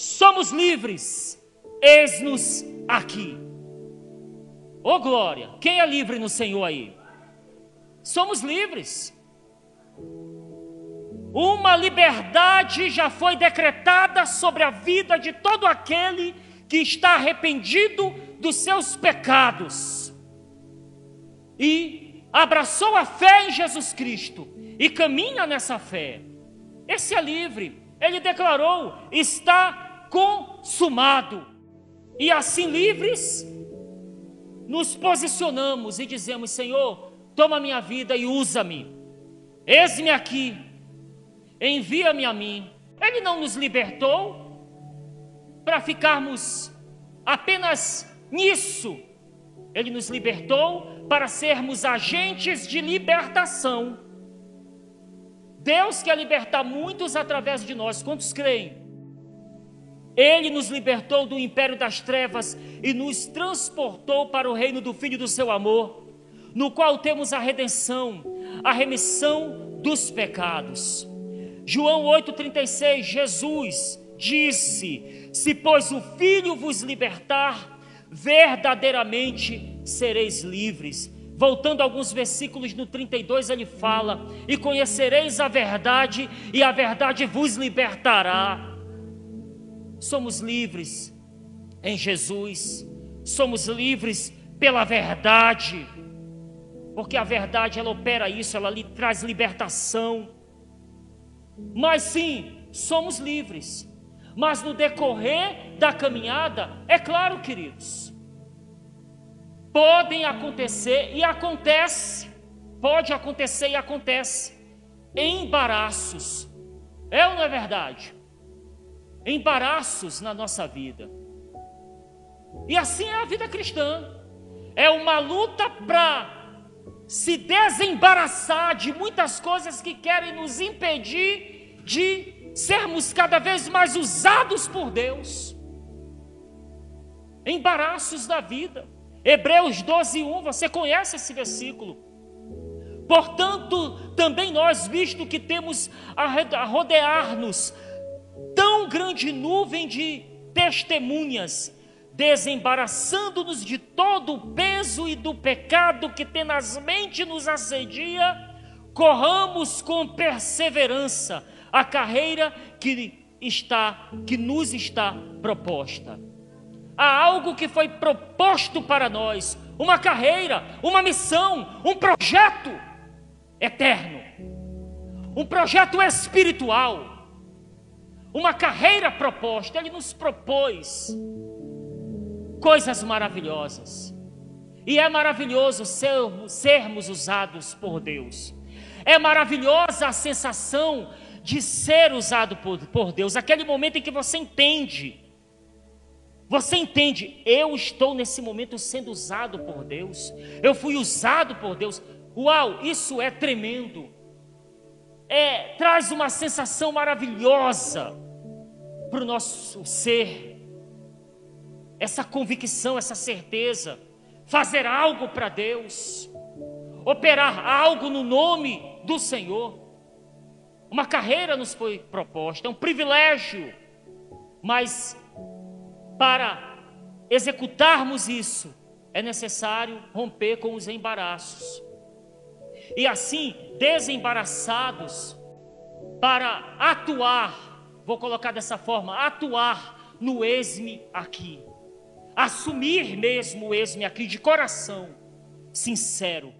somos livres, eis-nos aqui. Ô glória, quem é livre no Senhor aí? Somos livres. Uma liberdade já foi decretada sobre a vida de todo aquele que está arrependido dos seus pecados e abraçou a fé em Jesus Cristo e caminha nessa fé. Esse é livre. Ele declarou: está consumado. E assim livres, nos posicionamos e dizemos: Senhor, toma minha vida e usa-me. Eis-me aqui, envia-me a mim. Ele não nos libertou para ficarmos apenas nisso. Ele nos libertou para sermos agentes de libertação. Deus quer libertar muitos através de nós. Quantos creem? Ele nos libertou do império das trevas e nos transportou para o reino do Filho do seu amor, no qual temos a redenção, a remissão dos pecados. João 8,36, Jesus disse: se pois o Filho vos libertar, verdadeiramente sereis livres. Voltando a alguns versículos no 32, ele fala: e conhecereis a verdade, e a verdade vos libertará. Somos livres em Jesus, somos livres pela verdade, porque a verdade ela opera isso, ela lhe traz libertação. Mas sim, somos livres, mas no decorrer da caminhada, é claro, queridos, podem acontecer e acontece, pode acontecer e acontece, embaraços, é ou não é verdade? Embaraços na nossa vida. E assim é a vida cristã. É uma luta para se desembaraçar de muitas coisas que querem nos impedir de sermos cada vez mais usados por Deus. Embaraços da vida. Hebreus 12:1, você conhece esse versículo? Portanto, também nós, visto que temos a rodear-nos tão grande nuvem de testemunhas, desembaraçando-nos de todo o peso e do pecado que tenazmente nos assedia, corramos com perseverança a carreira que nos está proposta. Há algo que foi proposto para nós, uma carreira, uma missão, um projeto eterno, um projeto espiritual, uma carreira proposta. Ele nos propôs coisas maravilhosas, e é maravilhoso sermos usados por Deus. É maravilhosa a sensação de ser usado por Deus, aquele momento em que você entende, eu estou nesse momento sendo usado por Deus, eu fui usado por Deus. Uau, isso é tremendo, traz uma sensação maravilhosa para o nosso ser, essa convicção, essa certeza, fazer algo para Deus, operar algo no nome do Senhor. Uma carreira nos foi proposta, é um privilégio, mas para executarmos isso, é necessário romper com os embaraços. E assim, desembaraçados, para atuar, vou colocar dessa forma, atuar no eis-me aqui. Assumir mesmo o eis-me aqui de coração sincero.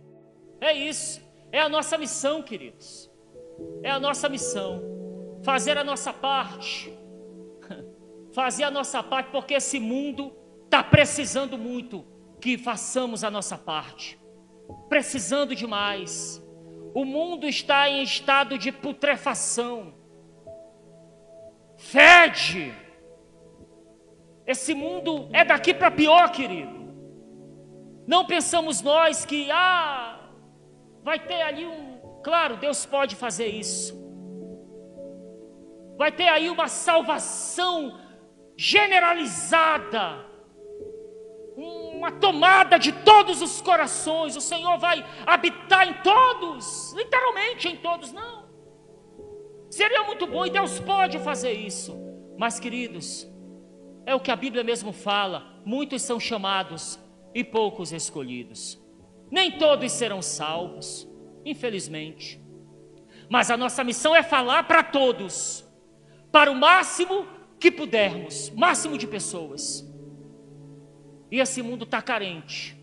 É isso, é a nossa missão, queridos. É a nossa missão, fazer a nossa parte. Fazer a nossa parte, porque esse mundo está precisando muito que façamos a nossa parte. Precisando demais. O mundo está em estado de putrefação. Fede. Esse mundo é daqui para pior, querido. Não pensamos nós que, vai ter ali claro, Deus pode fazer isso. Vai ter aí uma salvação generalizada, uma tomada de todos os corações. O Senhor vai habitar em todos, literalmente em todos. Não, seria muito bom e Deus pode fazer isso, Mas, queridos, é o que a Bíblia mesmo fala: muitos são chamados e poucos escolhidos. Nem todos serão salvos, infelizmente. Mas a nossa missão é falar para todos, para o máximo que pudermos, máximo de pessoas. E esse mundo está carente.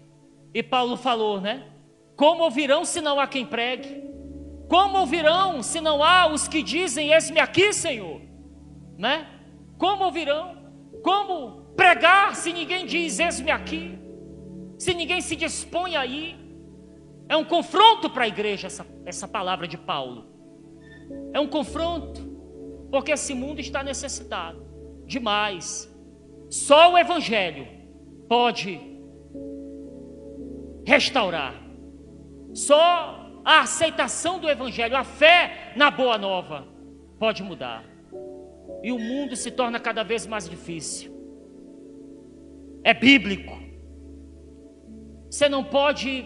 E Paulo falou, né? Como ouvirão se não há quem pregue? Como ouvirão se não há os que dizem: eis-me aqui, Senhor? Né? Como ouvirão? Como pregar se ninguém diz: eis-me aqui? Se ninguém se dispõe aí? É um confronto para a igreja essa palavra de Paulo. É um confronto, porque esse mundo está necessitado demais. Só o Evangelho pode restaurar. Só a aceitação do Evangelho, a fé na Boa Nova pode mudar. E o mundo se torna cada vez mais difícil. É bíblico. Você não pode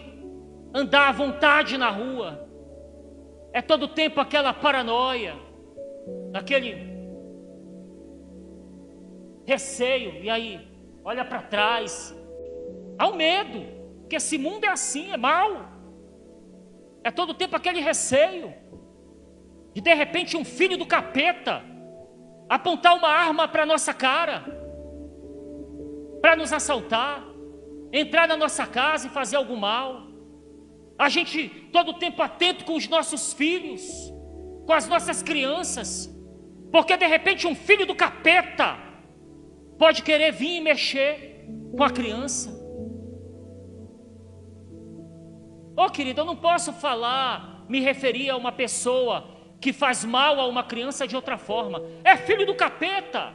andar à vontade na rua. É todo tempo aquela paranoia, aquele receio. E aí, olha para trás. Há um medo, porque esse mundo é assim, é mau. É todo tempo aquele receio de repente um filho do capeta apontar uma arma para nossa cara, para nos assaltar, entrar na nossa casa e fazer algo mal. A gente todo tempo atento com os nossos filhos, com as nossas crianças, porque de repente um filho do capeta pode querer vir e mexer com a criança. Querido, eu não posso me referir a uma pessoa que faz mal a uma criança de outra forma. É filho do capeta,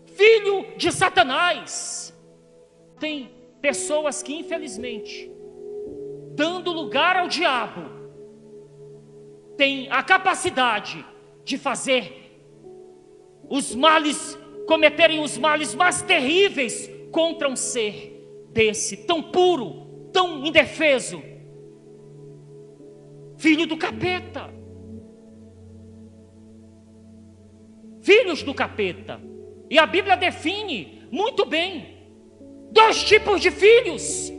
filho de Satanás. Tem pessoas que, infelizmente, dando lugar ao diabo, tem a capacidade de fazer cometerem os males mais terríveis contra um ser desse, tão puro, tão indefeso. Filho do capeta. Filhos do capeta. E a Bíblia define muito bem 2 tipos de filhos: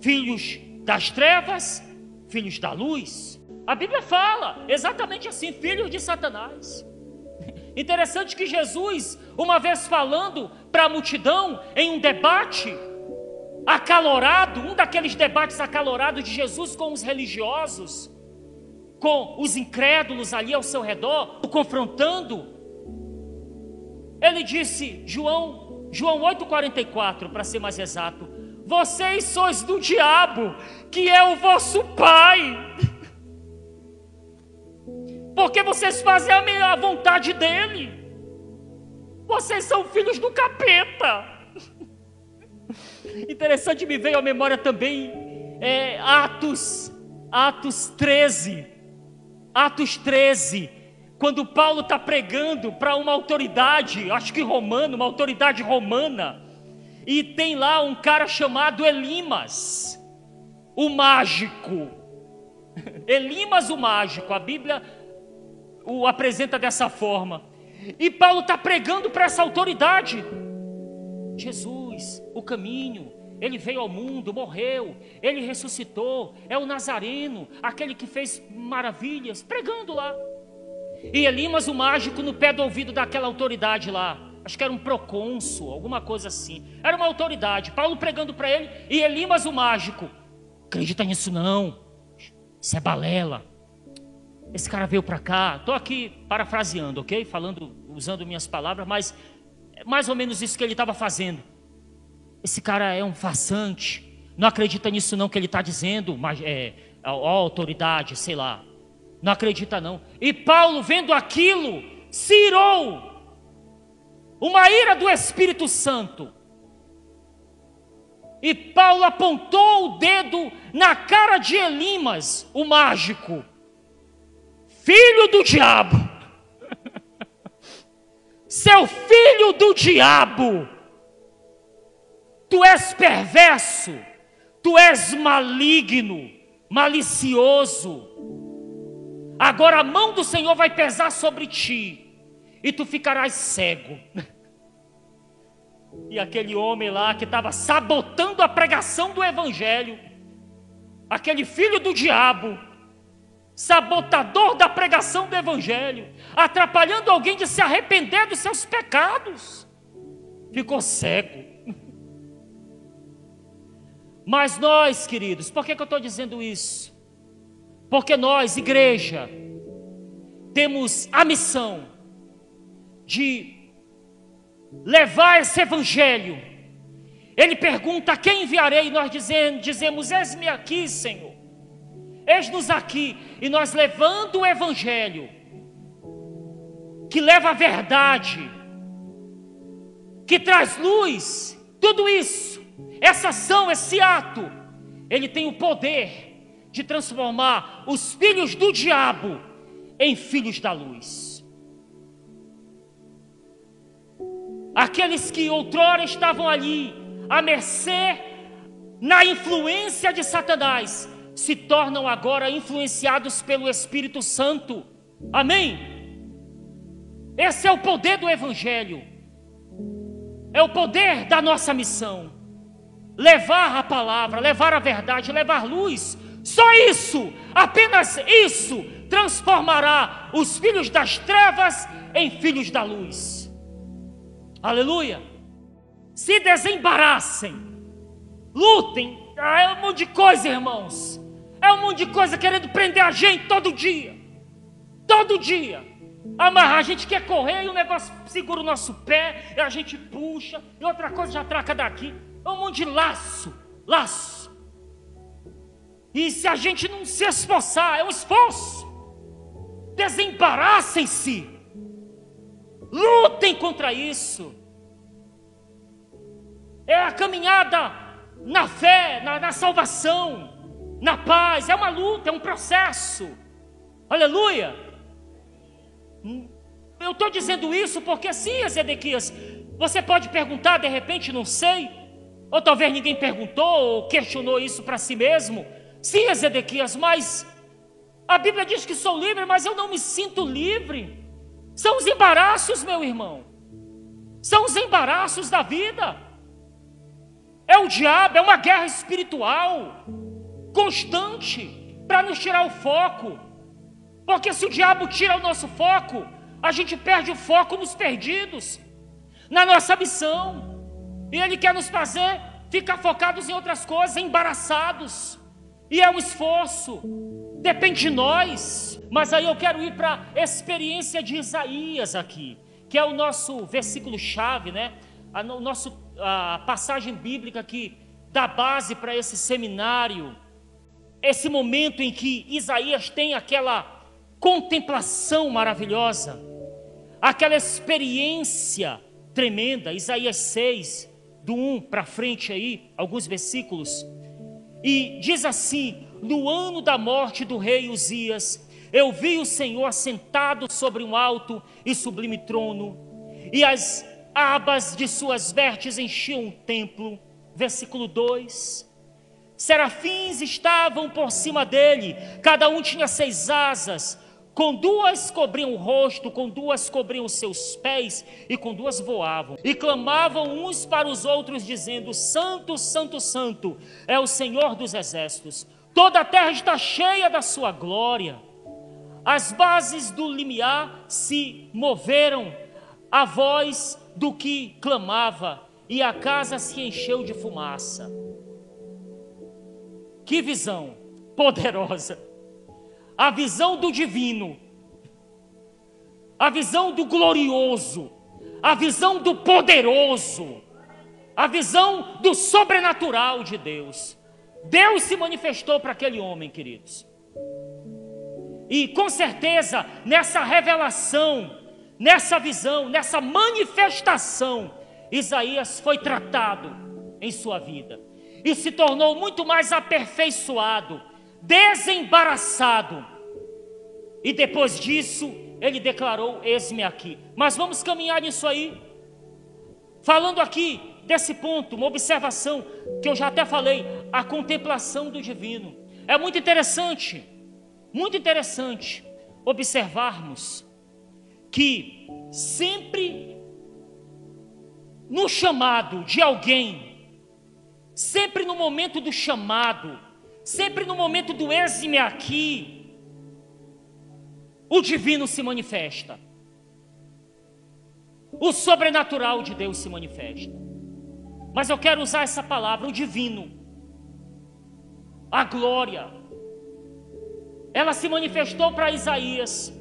filhos das trevas, filhos da luz. A Bíblia fala exatamente assim: filhos de Satanás. Interessante que Jesus, uma vez falando para a multidão em um debate acalorado, um daqueles debates acalorados de Jesus com os religiosos, com os incrédulos ali ao seu redor, o confrontando, ele disse, João 8,44, para ser mais exato: vocês sois do diabo, que é o vosso pai, porque vocês fazem a vontade dele. Vocês são filhos do capeta. Interessante, me veio à memória também Atos 13, quando Paulo está pregando para uma autoridade, acho que romana, uma autoridade romana, e tem lá um cara chamado Elimas, o mágico. Elimas, o mágico, a Bíblia o apresenta dessa forma. E Paulo está pregando para essa autoridade: Jesus, o caminho, ele veio ao mundo, morreu, ele ressuscitou, é o Nazareno, aquele que fez maravilhas, pregando lá. E Elimas, o mágico, no pé do ouvido daquela autoridade lá, acho que era um procônsul, alguma coisa assim, era uma autoridade, Paulo pregando para ele, e Elimas, o mágico: acredita nisso não, isso é balela, esse cara veio para cá. Estou aqui parafraseando, ok? Usando minhas palavras, mas é mais ou menos isso que ele estava fazendo. Esse cara é um farsante, não acredita nisso não que ele está dizendo, mas a autoridade, sei lá, não acredita não. E Paulo, vendo aquilo, se irou, uma ira do Espírito Santo, e Paulo apontou o dedo na cara de Elimas, o mágico: filho do diabo, seu filho do diabo, tu és perverso, tu és maligno, malicioso. Agora a mão do Senhor vai pesar sobre ti, e tu ficarás cego. E aquele homem lá que estava sabotando a pregação do evangelho, aquele filho do diabo, sabotador da pregação do evangelho, atrapalhando alguém de se arrepender dos seus pecados, ficou cego. Mas nós, queridos, por que eu estou dizendo isso? Porque nós, igreja, temos a missão de levar esse evangelho. Ele pergunta: a quem enviarei? E nós dizemos: eis-me aqui, Senhor, eis-nos aqui. E nós levando o evangelho, que leva a verdade, que traz luz, tudo isso, essa ação, esse ato, ele tem o poder de transformar os filhos do diabo em filhos da luz. Aqueles que outrora estavam ali, à mercê, na influência de Satanás, se tornam agora influenciados pelo Espírito Santo. Amém? Esse é o poder do evangelho. É o poder da nossa missão. Levar a palavra, levar a verdade, levar luz. Só isso, apenas isso, transformará os filhos das trevas em filhos da luz. Aleluia. Se desembaraçem, lutem. É um monte de coisa, irmãos. É um monte de coisa querendo prender a gente todo dia. Todo dia. Amarrar, a gente quer correr e o negócio segura o nosso pé, e a gente puxa, e outra coisa já traca daqui. É um monte de laço. E se a gente não se esforçar, é um esforço. Desembaraçem-se. Lutem contra isso. É a caminhada na fé, na salvação, na paz. É uma luta, é um processo. Aleluia. Eu estou dizendo isso porque sim, Zedequias, você pode perguntar, de repente, não sei, ou talvez ninguém perguntou ou questionou isso para si mesmo. Sim, Zedequias, mas a Bíblia diz que sou livre, mas eu não me sinto livre. São os embaraços, meu irmão. São os embaraços da vida. É o diabo, é uma guerra espiritual constante para nos tirar o foco. Porque se o diabo tira o nosso foco, a gente perde o foco nos perdidos, na nossa missão. E ele quer nos fazer ficar focados em outras coisas, embaraçados. E é um esforço, depende de nós. Mas aí eu quero ir para a experiência de Isaías aqui, que é o nosso versículo-chave, né? A passagem bíblica que dá base para esse seminário. Esse momento em que Isaías tem aquela contemplação maravilhosa, aquela experiência tremenda. Isaías 6, do 1 para frente aí, alguns versículos. E diz assim: no ano da morte do rei Uzias, eu vi o Senhor assentado sobre um alto e sublime trono, e as abas de suas vestes enchiam o templo. Versículo 2: serafins estavam por cima dele, cada um tinha 6 asas, com 2 cobriam o rosto, com 2 cobriam os seus pés, e com 2 voavam, e clamavam uns para os outros, dizendo: Santo, Santo, Santo é o Senhor dos exércitos, toda a terra está cheia da sua glória. As bases do limiar se moveram à voz do que clamava, e a casa se encheu de fumaça. Que visão poderosa! A visão do divino, a visão do glorioso, a visão do poderoso, a visão do sobrenatural de Deus. Deus se manifestou para aquele homem, queridos. E com certeza, nessa revelação, nessa visão, nessa manifestação, Isaías foi tratado em sua vida e se tornou muito mais aperfeiçoado, desembaraçado. E depois disso, ele declarou: eis-me aqui. Mas vamos caminhar nisso aí, falando aqui desse ponto, uma observação que eu já até falei, a contemplação do divino. É muito interessante observarmos que sempre no chamado de alguém, sempre no momento do chamado, sempre no momento do eis-me aqui, o divino se manifesta. O sobrenatural de Deus se manifesta. Mas eu quero usar essa palavra, o divino, a glória. Ela se manifestou para Isaías,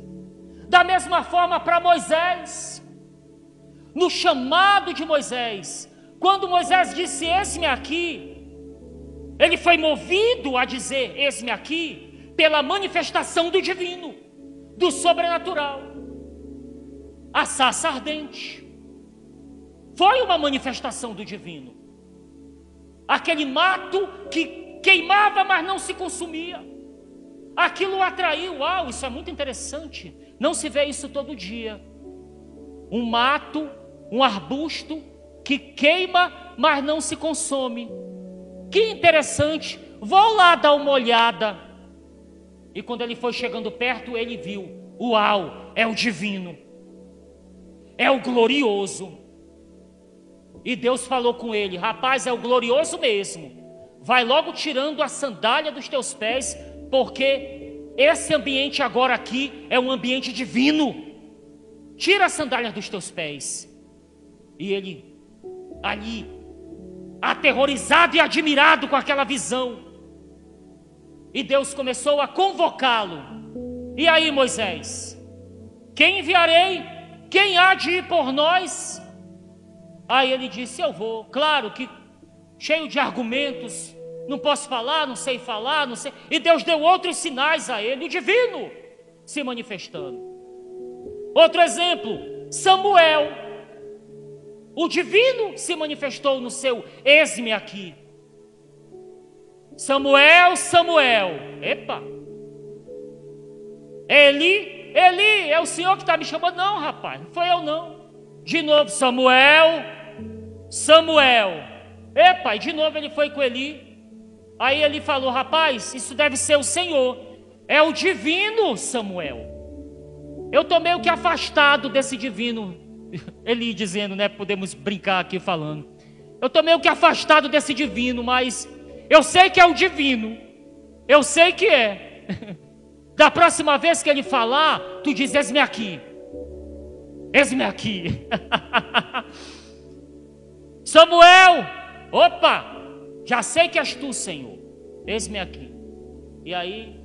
da mesma forma para Moisés. No chamado de Moisés, quando Moisés disse eis-me aqui, ele foi movido a dizer eis-me aqui pela manifestação do divino, do sobrenatural. A sarça ardente foi uma manifestação do divino. Aquele mato que queimava, mas não se consumia, aquilo o atraiu. Uau, isso é muito interessante. Não se vê isso todo dia. Um mato, um arbusto que queima, mas não se consome. Que interessante. Vou lá dar uma olhada. E quando ele foi chegando perto, ele viu: uau, é o divino, é o glorioso. E Deus falou com ele: rapaz, é o glorioso mesmo. Vai logo tirando a sandália dos teus pés, porque esse ambiente agora aqui é um ambiente divino. Tira a sandália dos teus pés. E ele ali, aterrorizado e admirado com aquela visão, e Deus começou a convocá-lo. E aí, Moisés, quem enviarei? Quem há de ir por nós? Aí ele disse: eu vou. Claro que cheio de argumentos, não posso falar, não sei falar, não sei. E Deus deu outros sinais a ele, o divino se manifestando. Outro exemplo, Samuel. O divino se manifestou no seu eis-me aqui. Samuel, Samuel. Epa. Eli, Eli, é o Senhor que está me chamando? Não, rapaz, não foi eu não. De novo, Samuel, Samuel. Epa, e de novo ele foi com Eli. Aí ele falou: rapaz, isso deve ser o Senhor. É o divino, Samuel. Eu estou meio que afastado desse divino. Eli dizendo, né? Podemos brincar aqui falando. Eu estou meio que afastado desse divino, mas eu sei que é o divino. Eu sei que é. Da próxima vez que ele falar, tu diz: eis-me aqui. Eis-me aqui. Samuel, opa, já sei que és tu, Senhor. Eis-me aqui. E aí,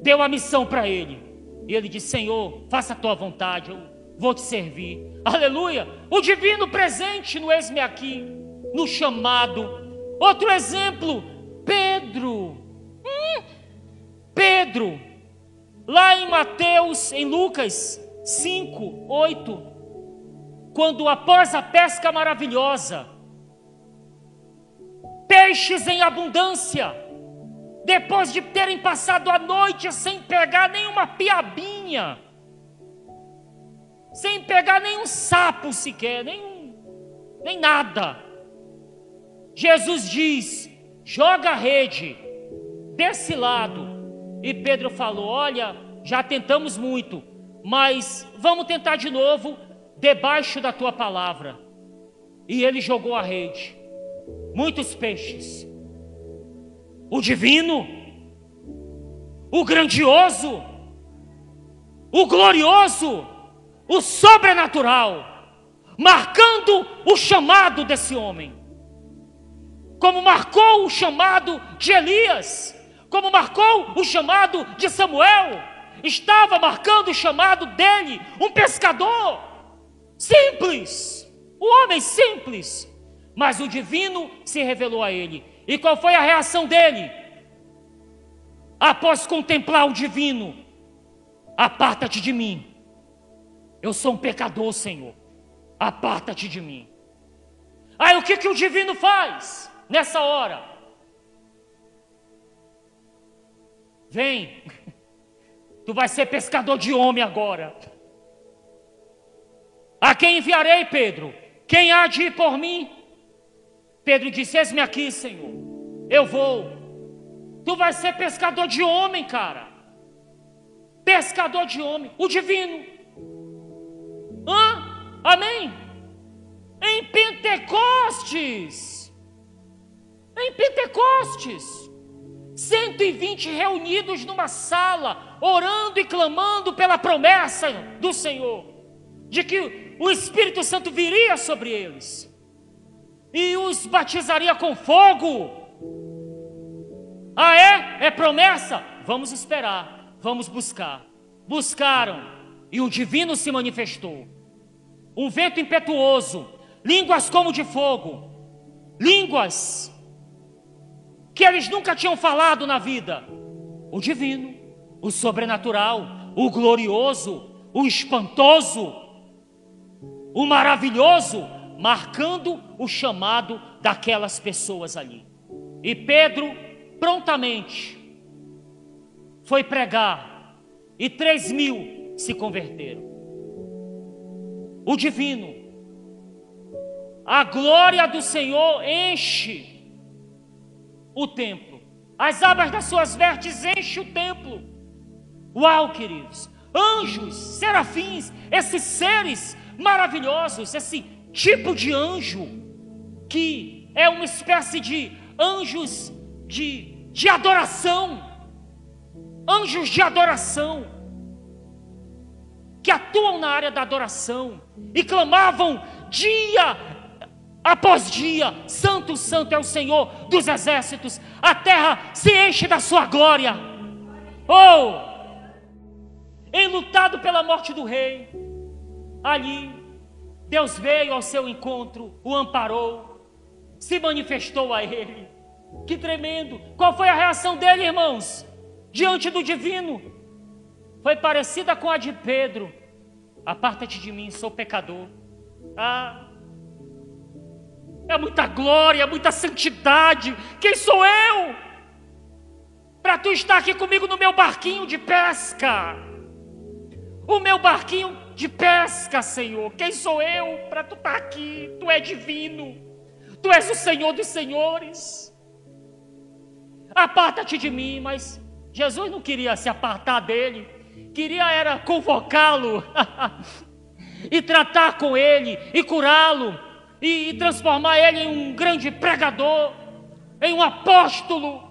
deu a missão para ele. E ele disse: Senhor, faça a tua vontade, eu vou te servir. Aleluia. O divino presente no eis-me aqui, no chamado. Outro exemplo, Pedro. Pedro, lá em Mateus, em Lucas 5, 8, quando após a pesca maravilhosa, peixes em abundância, depois de terem passado a noite sem pegar nenhuma piabinha, sem pegar nenhum sapo sequer, nem nada, Jesus diz: joga a rede desse lado. E Pedro falou: olha, já tentamos muito, mas vamos tentar de novo, debaixo da tua palavra. E ele jogou a rede, muitos peixes. O divino, o grandioso, o glorioso, o sobrenatural, marcando o chamado desse homem, como marcou o chamado de Elias, como marcou o chamado de Samuel. Estava marcando o chamado dele, um pescador simples, um homem simples, mas o divino se revelou a ele. E qual foi a reação dele? Após contemplar o divino: aparta-te de mim, eu sou um pecador, Senhor, aparta-te de mim. Aí o que o divino faz nessa hora? Vem, tu vai ser pescador de homem agora. A quem enviarei, Pedro? Quem há de ir por mim? Pedro disse: eis-me aqui, Senhor, eu vou. Tu vai ser pescador de homem, cara. pescador de homem, o divino. Amém? Em Pentecostes, 120 reunidos numa sala, orando e clamando pela promessa do Senhor, de que o Espírito Santo viria sobre eles e os batizaria com fogo. É promessa? Vamos esperar, vamos buscar. Buscaram e o divino se manifestou. Um vento impetuoso, línguas como de fogo, línguas que eles nunca tinham falado na vida. O divino, o sobrenatural, o glorioso, o espantoso, o maravilhoso, marcando o chamado daquelas pessoas ali. E Pedro prontamente foi pregar e 3.000 se converteram. O divino, a glória do Senhor enche o templo, as abas das suas vestes enchem o templo. Uau, queridos, anjos, serafins, esses seres maravilhosos, esse tipo de anjo que é uma espécie de anjos de adoração, anjos de adoração, que atuam na área da adoração e clamavam dia após dia: Santo, Santo é o Senhor dos exércitos, a terra se enche da sua glória. Enlutado pela morte do rei, ali Deus veio ao seu encontro, o amparou, se manifestou a ele. Que tremendo! Qual foi a reação dele, irmãos, diante do divino? Foi parecida com a de Pedro: aparta-te de mim, sou pecador. É muita glória, muita santidade. Quem sou eu para tu estar aqui comigo no meu barquinho de pesca? O meu barquinho de pesca, Senhor. Quem sou eu para tu estar aqui? Tu é divino, tu és o Senhor dos senhores. Aparta-te de mim. Mas Jesus não queria se apartar dele, queria era convocá-lo e tratar com ele, e curá-lo, e transformar ele em um grande pregador, em um apóstolo.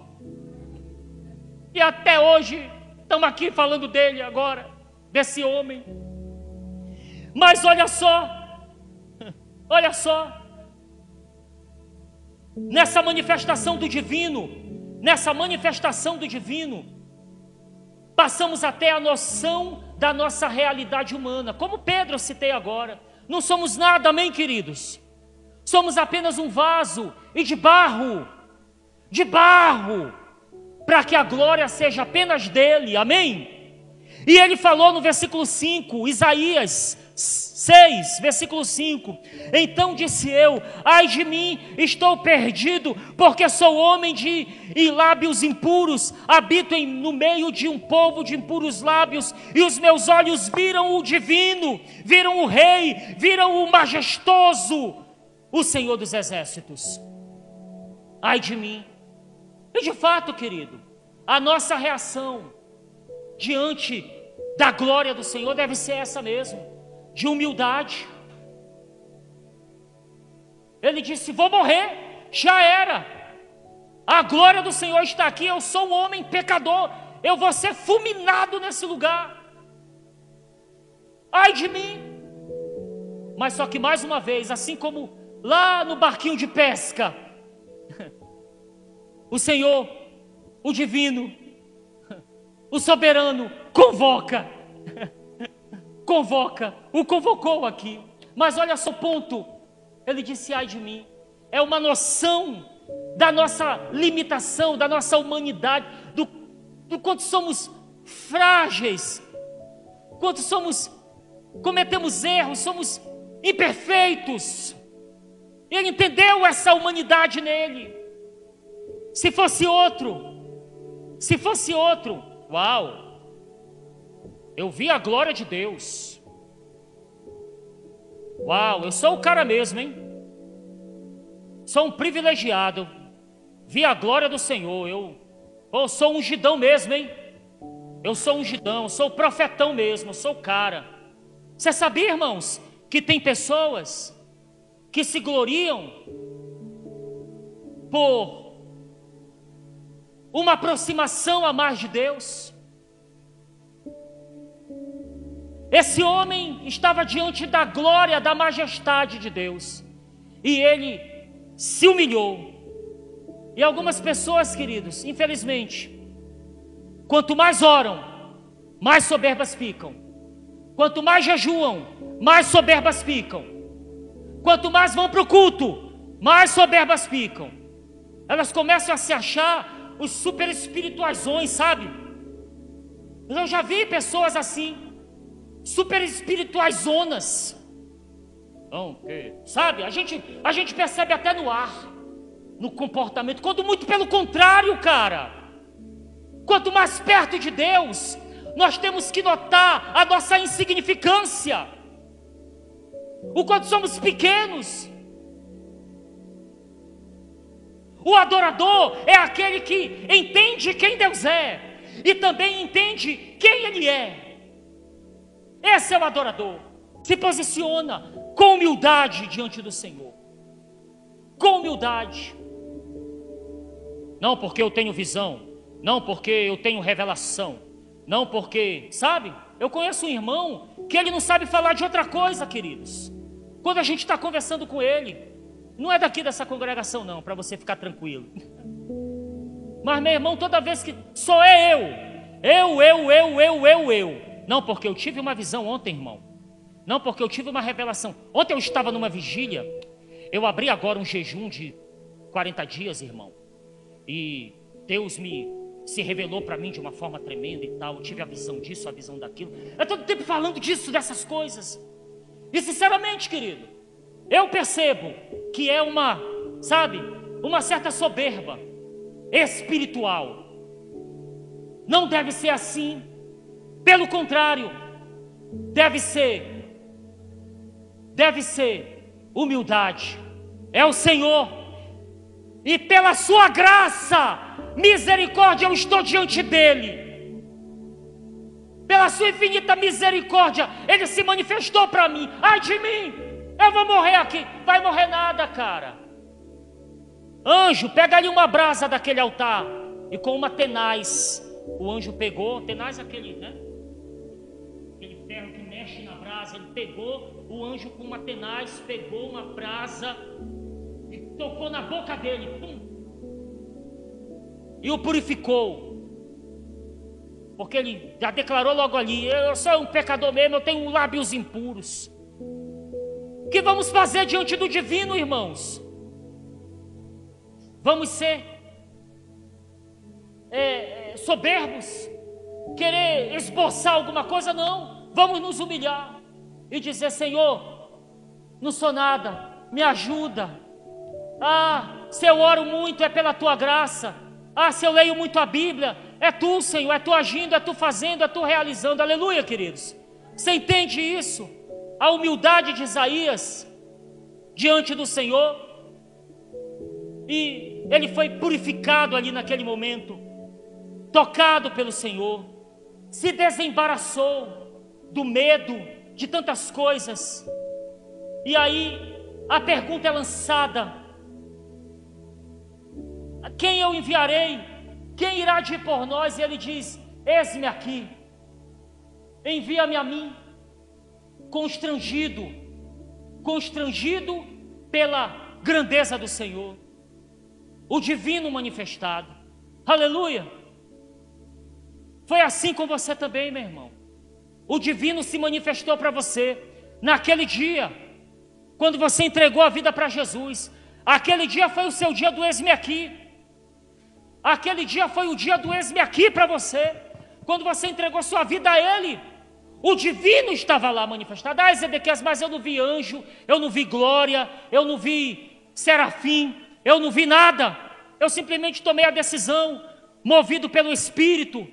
E até hoje estamos aqui falando dele agora, desse homem. Mas olha só, nessa manifestação do divino, passamos até a noção da nossa realidade humana, como Pedro eu citei agora. Não somos nada, amém, queridos? Somos apenas um vaso e de barro, para que a glória seja apenas dele, amém? E ele falou no versículo 5, Isaías 6, versículo 5: então disse eu: ai de mim, estou perdido, porque sou homem e lábios impuros, habito no meio de um povo de impuros lábios, e os meus olhos viram o divino, viram o rei, viram o majestoso, o Senhor dos exércitos. Ai de mim. E de fato, querido, a nossa reação diante da glória do Senhor deve ser essa mesmo, de humildade. Ele disse: vou morrer, já era, a glória do Senhor está aqui, eu sou um homem pecador, eu vou ser fulminado nesse lugar. Ai de mim. Mas só que mais uma vez, assim como lá no barquinho de pesca, o Senhor, o divino, o soberano o convocou aqui. Mas olha só o ponto, ele disse: ai de mim. É uma noção da nossa limitação, da nossa humanidade, do quanto somos frágeis, quanto cometemos erros, somos imperfeitos. Ele entendeu essa humanidade nele. Se fosse outro, uau, eu vi a glória de Deus. Uau, eu sou o cara mesmo, hein? Sou um privilegiado. Vi a glória do Senhor. Eu sou um ungidão mesmo, hein? Eu sou ungidão, eu sou o profetão mesmo, eu sou o cara. Você sabia, irmãos, que tem pessoas que se gloriam por uma aproximação a mais de Deus? Esse homem estava diante da glória, da majestade de Deus, e ele se humilhou. E algumas pessoas, queridos, infelizmente, quanto mais oram, mais soberbas ficam. Quanto mais jejuam, mais soberbas ficam. Quanto mais vão para o culto, mais soberbas ficam. Elas começam a se achar os super espirituazões, sabe? Eu já vi pessoas assim, super espirituazonas. Não, sabe? A gente percebe até no ar, no comportamento, quando muito pelo contrário, cara. Quanto mais perto de Deus, nós temos que notar a nossa insignificância, o quanto somos pequenos. O adorador é aquele que entende quem Deus é e também entende quem Ele é. Esse é o adorador. Se posiciona com humildade diante do Senhor. Com humildade. Não porque eu tenho visão, não porque eu tenho revelação, não porque, sabe? Eu conheço um irmão que ele não sabe falar de outra coisa, queridos. Quando a gente está conversando com ele, não é daqui dessa congregação não, para você ficar tranquilo. Mas meu irmão, toda vez que só é eu. Não, porque eu tive uma visão ontem, irmão. Não, porque eu tive uma revelação. Ontem eu estava numa vigília. Eu abri agora um jejum de 40 dias, irmão. E Deus se revelou para mim de uma forma tremenda e tal. Eu tive a visão disso, a visão daquilo. Eu todo tempo falando disso, dessas coisas. E sinceramente, querido, eu percebo que é uma certa soberba espiritual. Não deve ser assim. Pelo contrário, deve ser humildade. É o Senhor. E pela sua graça, misericórdia, eu estou diante dele. Pela sua infinita misericórdia, ele se manifestou para mim. Ai de mim, eu vou morrer aqui. Vai morrer nada, cara. Anjo, pega ali uma brasa daquele altar. E com uma tenaz, o anjo pegou, tenaz aquele, né? Aquele ferro que mexe na brasa. Ele pegou, o anjo com uma tenaz, pegou uma brasa e tocou na boca dele, pum, e o purificou, porque ele já declarou logo ali: eu sou um pecador mesmo, eu tenho lábios impuros. O que vamos fazer diante do divino, irmãos? Vamos ser soberbos, querer esboçar alguma coisa? Não, vamos nos humilhar e dizer: Senhor, não sou nada, me ajuda. Se eu oro muito é pela tua graça. Se eu leio muito a Bíblia, é tu, Senhor, é tu agindo, é tu fazendo, é tu realizando. Aleluia, queridos. Você entende isso? A humildade de Isaías diante do Senhor. E ele foi purificado ali naquele momento, tocado pelo Senhor, se desembaraçou do medo de tantas coisas. E aí a pergunta é lançada: quem eu enviarei? Quem irá de por nós? E ele diz: eis-me aqui, envia-me a mim. Constrangido pela grandeza do Senhor, o divino manifestado. Aleluia. Foi assim com você também, meu irmão. O divino se manifestou para você naquele dia, quando você entregou a vida para Jesus. Aquele dia foi o seu dia do eis-me aqui. Aquele dia foi o dia do eis-me aqui para você. Quando você entregou sua vida a Ele, o divino estava lá manifestado. Ezequias, mas eu não vi anjo, eu não vi glória, eu não vi serafim, eu não vi nada. Eu simplesmente tomei a decisão, movido pelo Espírito,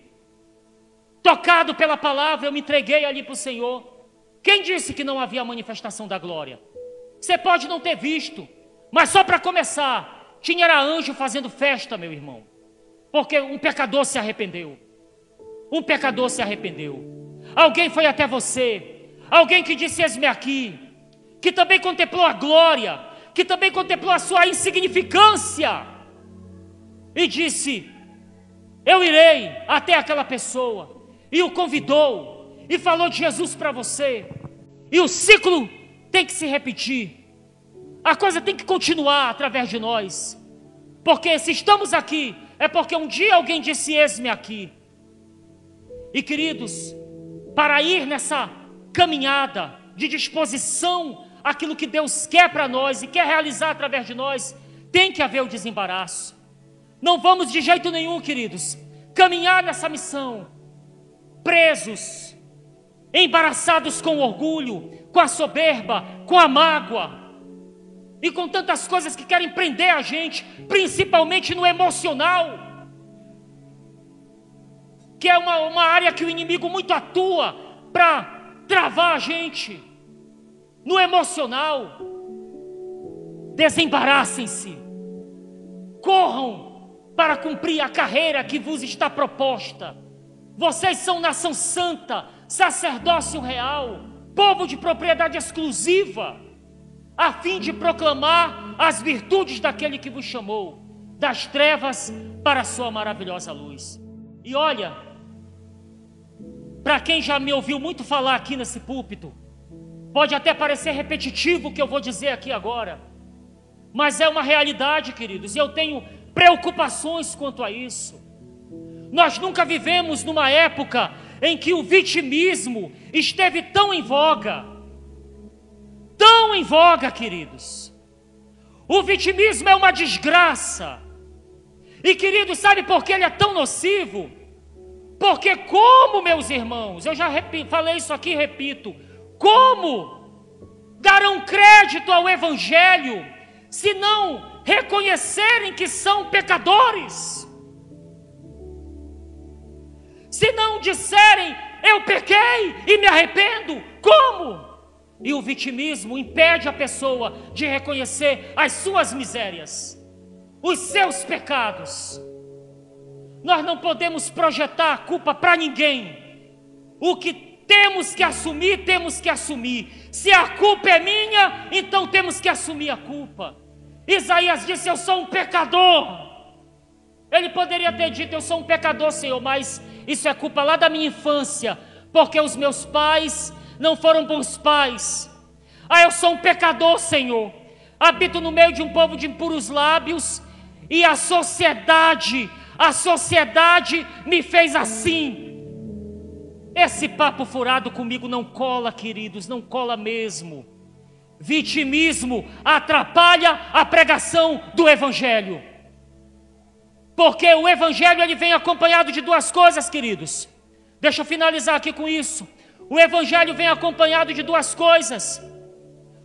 tocado pela palavra, eu me entreguei ali para o Senhor. Quem disse que não havia manifestação da glória? Você pode não ter visto, mas só para começar, tinha anjo fazendo festa, meu irmão, porque um pecador se arrependeu. Um pecador se arrependeu. Alguém foi até você, alguém que disse: eis-me aqui, que também contemplou a glória, que também contemplou a sua insignificância, e disse: eu irei até aquela pessoa, e o convidou, e falou de Jesus para você. E o ciclo tem que se repetir, a coisa tem que continuar através de nós, porque se estamos aqui, é porque um dia alguém disse: eis-me aqui. E queridos, para ir nessa caminhada de disposição àquilo que Deus quer para nós e quer realizar através de nós, tem que haver o desembaraço. Não vamos de jeito nenhum, queridos, caminhar nessa missão presos, embaraçados com o orgulho, com a soberba, com a mágoa e com tantas coisas que querem prender a gente, principalmente no emocional, que é uma área que o inimigo muito atua para travar a gente no emocional. Desembaraçem-se, corram para cumprir a carreira que vos está proposta. Vocês são nação santa, sacerdócio real, povo de propriedade exclusiva, a fim de proclamar as virtudes daquele que vos chamou das trevas para a sua maravilhosa luz. E olha, para quem já me ouviu muito falar aqui nesse púlpito, pode até parecer repetitivo o que eu vou dizer aqui agora, mas é uma realidade, queridos, e eu tenho preocupações quanto a isso. Nós nunca vivemos numa época em que o vitimismo esteve tão em voga, queridos. O vitimismo é uma desgraça. E queridos, sabe por que ele é tão nocivo? Porque como, meus irmãos, eu já falei isso aqui e repito, como darão crédito ao Evangelho se não reconhecerem que são pecadores? Se não disserem: eu pequei e me arrependo, como? E o vitimismo impede a pessoa de reconhecer as suas misérias, os seus pecados. Nós não podemos projetar a culpa para ninguém. O que temos que assumir, temos que assumir. Se a culpa é minha, então temos que assumir a culpa. Isaías disse: eu sou um pecador. Ele poderia ter dito: eu sou um pecador, Senhor, mas isso é culpa lá da minha infância, porque os meus pais não foram bons pais. Eu sou um pecador, Senhor, habito no meio de um povo de impuros lábios, e a sociedade me fez assim. Esse papo furado comigo não cola, queridos, não cola mesmo. Vitimismo atrapalha a pregação do Evangelho, porque o Evangelho ele vem acompanhado de duas coisas, queridos. Deixa eu finalizar aqui com isso. O Evangelho vem acompanhado de duas coisas.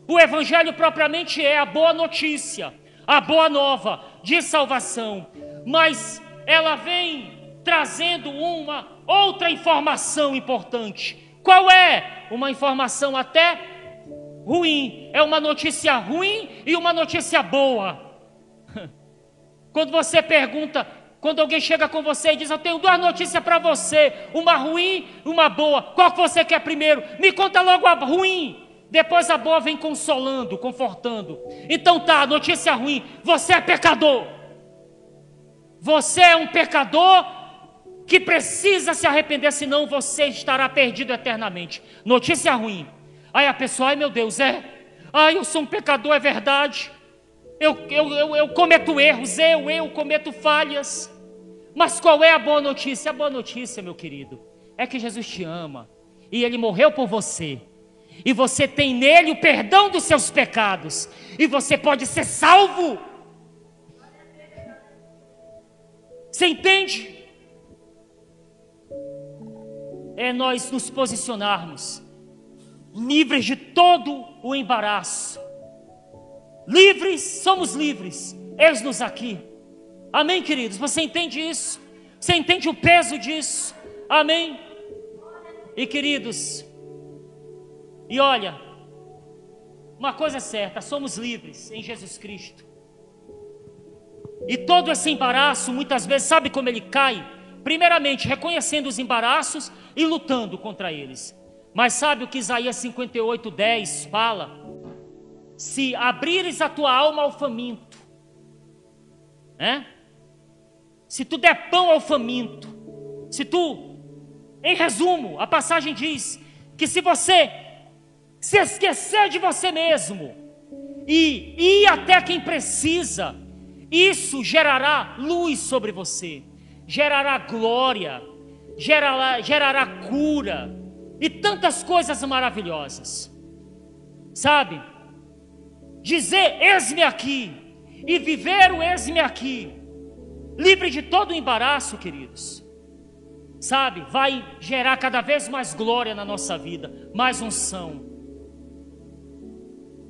O Evangelho propriamente é a boa notícia, a boa nova de salvação, mas ela vem trazendo uma outra informação importante. Qual é? Uma informação até ruim. É uma notícia ruim e uma notícia boa. Quando você pergunta, quando alguém chega com você e diz: eu tenho duas notícias para você, uma ruim e uma boa, qual que você quer primeiro? Me conta logo a ruim, depois a boa vem consolando, confortando. Então tá, notícia ruim: você é pecador. Você é um pecador que precisa se arrepender, senão você estará perdido eternamente. Notícia ruim. Aí a pessoa: ai meu Deus, eu sou um pecador, é verdade. Eu cometo erros, eu cometo falhas. Mas qual é a boa notícia? A boa notícia, meu querido, é que Jesus te ama, e Ele morreu por você, e você tem nele o perdão dos seus pecados, e você pode ser salvo. Você entende? É nós nos posicionarmos livres de todo o embaraço. Livres, somos livres, eis-nos aqui. Amém, queridos? Você entende isso? Você entende o peso disso? Amém? E queridos, e olha, uma coisa é certa: somos livres em Jesus Cristo. E todo esse embaraço, muitas vezes, sabe como ele cai? Primeiramente, reconhecendo os embaraços e lutando contra eles. Mas sabe o que Isaías 58:10 fala? Se abrires a tua alma ao faminto, se tu der pão ao faminto, em resumo, a passagem diz que se você se esquecer de você mesmo e ir até quem precisa, isso gerará luz sobre você, gerará glória, gerará cura e tantas coisas maravilhosas. Sabe? Dizer eis-me aqui e viver o eis-me aqui, livre de todo o embaraço, queridos, sabe, vai gerar cada vez mais glória na nossa vida, mais unção.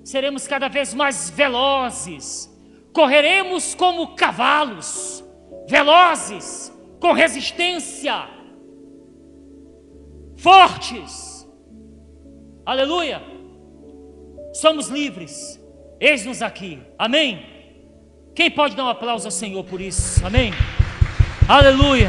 Seremos cada vez mais velozes, correremos como cavalos, velozes, com resistência, fortes. Aleluia! Somos livres. Eis-nos aqui, amém? Quem pode dar um aplauso ao Senhor por isso, amém? Aleluia!